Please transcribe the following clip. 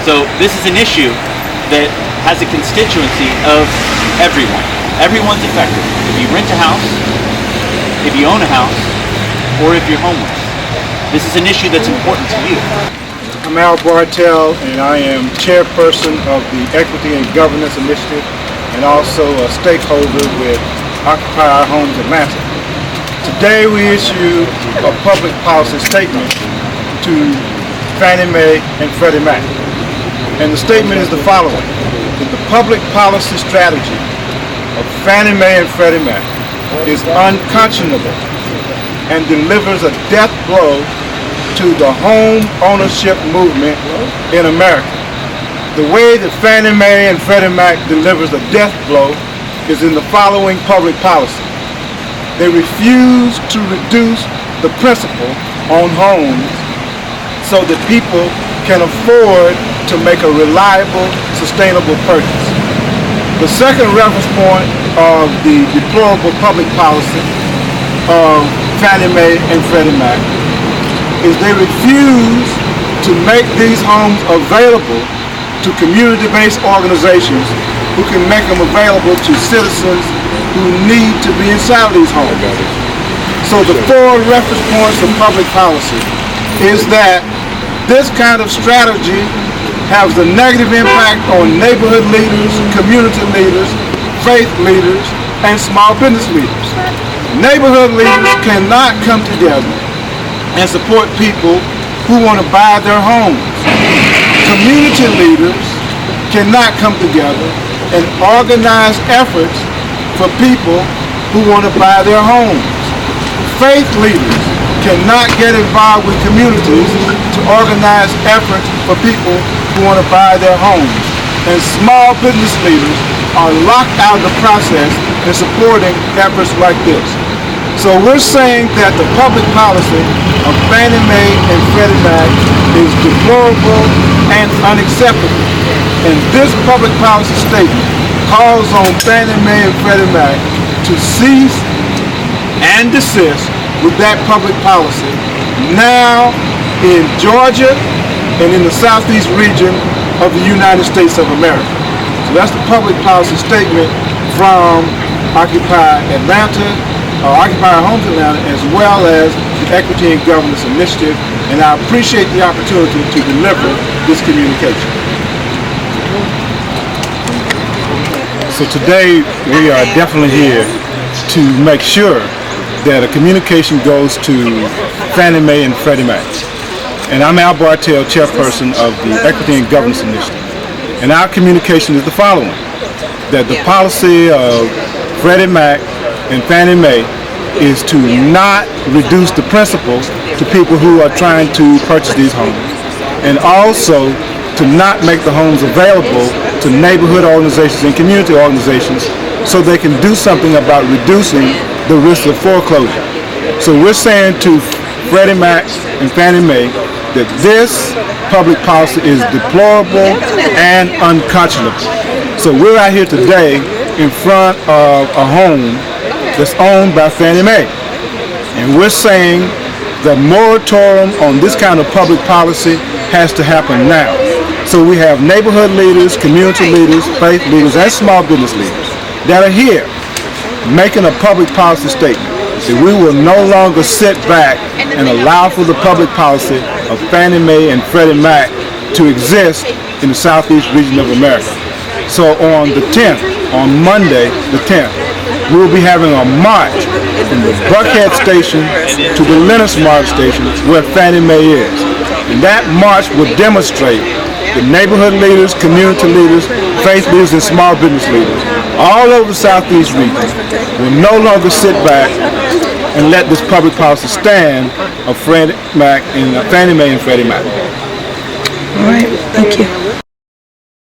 So this is an issue that has a constituency of everyone. Everyone's affected. If you rent a house, if you own a house, or if you're homeless. This is an issue that's important to you. I'm Bartell, and I am chairperson of the Equity and Governance Initiative and also a stakeholder with Occupy Our Homes Atlanta. Today we issue a public policy statement to Fannie Mae and Freddie Mac. And the statement is the following: that the public policy strategy of Fannie Mae and Freddie Mac is unconscionable and delivers a death blow to the home ownership movement in America. The way that Fannie Mae and Freddie Mac delivers a death blow is in the following public policy. They refuse to reduce the principal on homes so that people can afford to make a reliable, sustainable purchase. The second reference point of the deplorable public policy of Fannie Mae and Freddie Mac is they refuse to make these homes available to community-based organizations who can make them available to citizens who need to be inside these homes. So the four reference points of public policy is that this kind of strategy has a negative impact on neighborhood leaders, community leaders, faith leaders, and small business leaders. Neighborhood leaders cannot come together and support people who want to buy their homes. Community leaders cannot come together and organize efforts for people who want to buy their homes. Faith leaders cannot get involved with communities to organize efforts for people who want to buy their homes. And small business leaders are locked out of the process in supporting efforts like this. So we're saying that the public policy of Fannie Mae and Freddie Mac is deplorable and unacceptable. And this public policy statement calls on Fannie Mae and Freddie Mac to cease and desist with that public policy now in Georgia and in the southeast region of the United States of America. So that's the public policy statement from Occupy Atlanta, Occupy Our Homes Atlanta, as well as the Equity and Governance Initiative, and I appreciate the opportunity to deliver this communication. So today we are definitely here to make sure that a communication goes to Fannie Mae and Freddie Mac. And I'm Bartell, chairperson of the Equity and Governance Initiative. And our communication is the following: that the policy of Freddie Mac and Fannie Mae is to not reduce the principal to people who are trying to purchase these homes, and also to not make the homes available to neighborhood organizations and community organizations so they can do something about reducing the risk of foreclosure. So we're saying to Freddie Mac and Fannie Mae that this public policy is deplorable and unconscionable. So we're out here today in front of a home that's owned by Fannie Mae. And we're saying the moratorium on this kind of public policy has to happen now. So we have neighborhood leaders, community leaders, faith leaders, and small business leaders that are here making a public policy statement that we will no longer sit back and allow for the public policy of Fannie Mae and Freddie Mac to exist in the southeast region of America. So on the 10th, on Monday the 10th, we will be having a march from the Buckhead station to the Lennox-Mark station where Fannie Mae is. And that march will demonstrate the neighborhood leaders, community leaders, faith leaders, and small business leaders all over the southeast region will no longer sit back and let this public policy stand of Fannie Mae and Freddie Mac. All right, thank you.